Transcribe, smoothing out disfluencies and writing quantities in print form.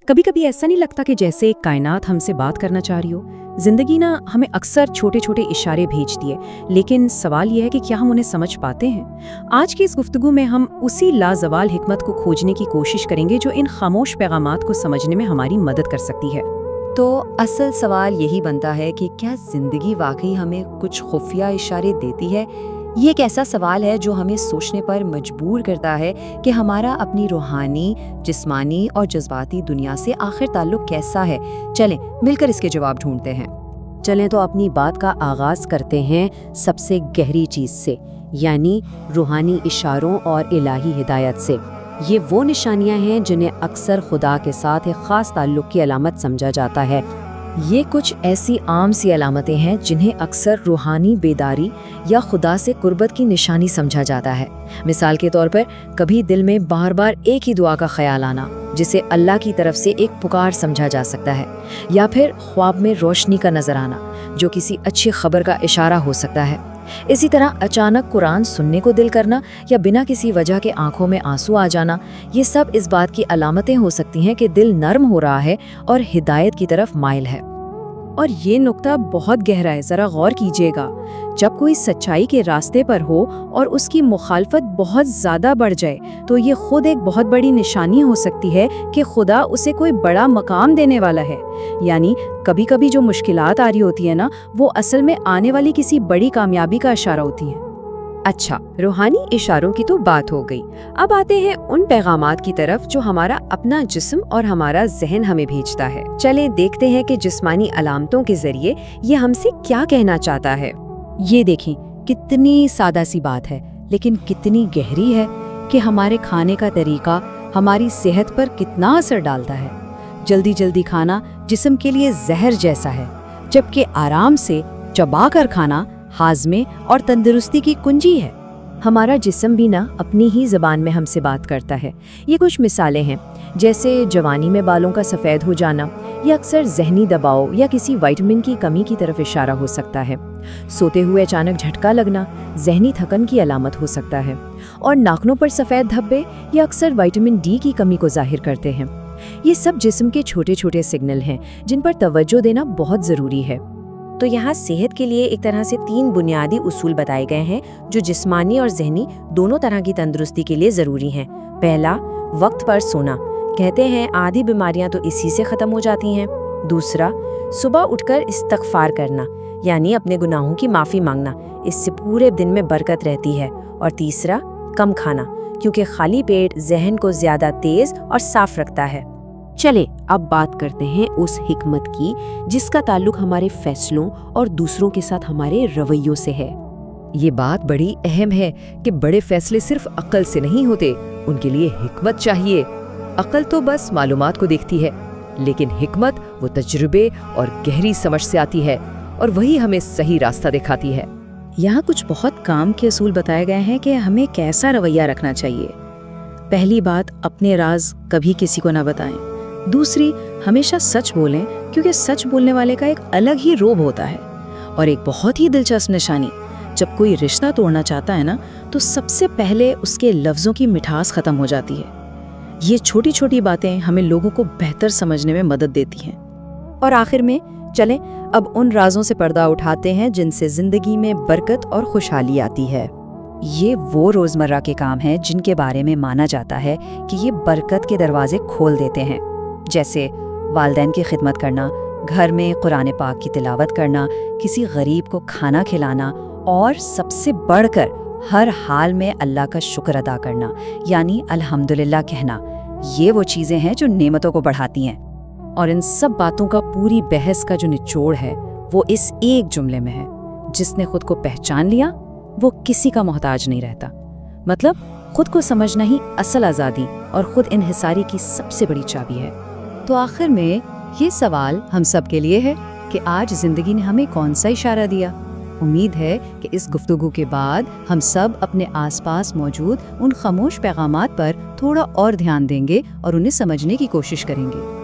कभी कभी ऐसा नहीं लगता कि जैसे कायनात हमसे बात करना चाह रही हो। जिंदगी ना हमें अक्सर छोटे छोटे इशारे भेजती है, लेकिन सवाल यह है कि क्या हम उन्हें समझ पाते हैं। आज की इस गुफ्तगू में हम उसी लाजवाल हिकमत को खोजने की कोशिश करेंगे जो इन खामोश पैगामात को समझने में हमारी मदद कर सकती है। तो असल सवाल यही बनता है कि क्या जिंदगी वाकई हमें कुछ खुफिया इशारे देती है। ये एक ऐसा सवाल है जो हमें सोचने पर मजबूर करता है कि हमारा अपनी रूहानी, जिस्मानी और जज्बाती दुनिया से आखिर ताल्लुक कैसा है। चलें मिलकर इसके जवाब ढूंढते हैं। चलें तो अपनी बात का आगाज करते हैं सबसे गहरी चीज से, यानी रूहानी इशारों और इलाही हिदायत से। ये वो निशानियां हैं जिन्हें अक्सर खुदा के साथ एक खास ताल्लुक की अलामत समझा जाता है। ये कुछ ऐसी आम सी अलामतें हैं जिन्हें अक्सर रूहानी बेदारी या खुदा से कुर्बत की निशानी समझा जाता है। मिसाल के तौर पर कभी दिल में बार बार एक ही दुआ का ख्याल आना, जिसे अल्लाह की तरफ से एक पुकार समझा जा सकता है, या फिर ख्वाब में रोशनी का नजर आना जो किसी अच्छी खबर का इशारा हो सकता है। इसी तरह अचानक कुरान सुनने को दिल करना या बिना किसी वजह के आंखों में आंसू आ जाना, ये सब इस बात की अलामतें हो सकती हैं कि दिल नर्म हो रहा है और हिदायत की तरफ माइल है। और ये नुक्ता बहुत गहरा है, ज़रा गौर कीजिएगा। जब कोई सच्चाई के रास्ते पर हो और उसकी मुखालफत बहुत ज़्यादा बढ़ जाए, तो ये खुद एक बहुत बड़ी निशानी हो सकती है कि खुदा उसे कोई बड़ा मकाम देने वाला है। यानी कभी कभी जो मुश्किलात आ रही होती है ना, वो असल में आने वाली किसी बड़ी कामयाबी का इशारा होती है। अच्छा, रूहानी इशारों की तो बात हो गई। अब आते हैं उन पैगामात की तरफ जो हमारा अपना जिस्म और हमारा जहन हमें भेजता है। चलें देखते हैं कि जिस्मानी अलामतों के जरिए ये हमसे क्या कहना चाहता है। ये देखें, कितनी सादा सी बात है, लेकिन कितनी गहरी है कि हमारे खाने का तरीका हमारी सेहत पर कितना असर डालता है। जल्दी जल्दी खाना जिस्म के लिए जहर जैसा है, जबकि आराम से चबा कर खाना हाजमे और तंदुरुस्ती की कुंजी है। हमारा जिस्म भी ना अपनी ही ज़बान में हमसे बात करता है। ये कुछ मिसालें हैं, जैसे जवानी में बालों का सफ़ेद हो जाना, ये अक्सर जहनी दबाव या किसी विटामिन की कमी की तरफ इशारा हो सकता है। सोते हुए अचानक झटका लगना जहनी थकन की अलामत हो सकता है। और नाखूनों पर सफ़ेद धब्बे ये अक्सर विटामिन डी की कमी को जाहिर करते हैं। ये सब जिस्म के छोटे छोटे सिग्नल हैं जिन पर तवज्जो देना बहुत ज़रूरी है। तो यहाँ सेहत के लिए एक तरह से 3 बुनियादी उसूल बताए गए हैं जो जिस्मानी और जहनी दोनों तरह की तंदुरुस्ती के लिए ज़रूरी हैं। पहला, वक्त पर सोना। कहते हैं आधी बीमारियां तो इसी से ख़त्म हो जाती हैं। दूसरा, सुबह उठकर इस्तग़फ़ार करना, यानी अपने गुनाहों की माफ़ी मांगना, इससे पूरे दिन में बरकत रहती है। और तीसरा, कम खाना, क्योंकि खाली पेट जहन को ज़्यादा तेज़ और साफ रखता है। चले अब बात करते हैं उस हिकमत की जिसका ताल्लुक हमारे फैसलों और दूसरों के साथ हमारे रवैयों से है। ये बात बड़ी अहम है कि बड़े फैसले सिर्फ अक्ल से नहीं होते, उनके लिए हिकमत चाहिए। अक्ल तो बस मालूमात को देखती है, लेकिन हिकमत वो तजुर्बे और गहरी समझ से आती है और वही हमें सही रास्ता दिखाती है। यहाँ कुछ बहुत काम के असूल बताए गए हैं कि हमें कैसा रवैया रखना चाहिए। पहली बात, अपने राज कभी किसी को ना बताएं। दूसरी, हमेशा सच बोलें, क्योंकि सच बोलने वाले का एक अलग ही रोब होता है। और एक बहुत ही दिलचस्प निशानी, जब कोई रिश्ता तोड़ना चाहता है ना, तो सबसे पहले उसके लफ्ज़ों की मिठास ख़त्म हो जाती है। ये छोटी छोटी बातें हमें लोगों को बेहतर समझने में मदद देती हैं। और आखिर में चलें अब उन राजों से पर्दा उठाते हैं जिनसे ज़िंदगी में बरकत और खुशहाली आती है। ये वो रोज़मर्रा के काम हैं जिनके बारे में माना जाता है कि ये बरकत के दरवाजे खोल देते हैं, जैसे वालिदैन की खिदमत करना, घर में कुरान पाक की तिलावत करना, किसी गरीब को खाना खिलाना, और सबसे बढ़कर हर हाल में अल्लाह का शुक्र अदा करना, यानी अल्हम्दुलिल्लाह कहना। ये वो चीज़ें हैं जो नेमतों को बढ़ाती हैं। और इन सब बातों का पूरी बहस का जो निचोड़ है वो इस एक जुमले में है, जिसने खुद को पहचान लिया वो किसी का मोहताज नहीं रहता। मतलब खुद को समझना ही असल आज़ादी और खुद इन्हिसारी की सबसे बड़ी चाबी है। तो आखिर में ये सवाल हम सब के लिए है कि आज ज़िंदगी ने हमें कौन सा इशारा दिया। उम्मीद है कि इस गुफ्तगू के बाद हम सब अपने आसपास मौजूद उन खामोश पैगामात पर थोड़ा और ध्यान देंगे और उन्हें समझने की कोशिश करेंगे।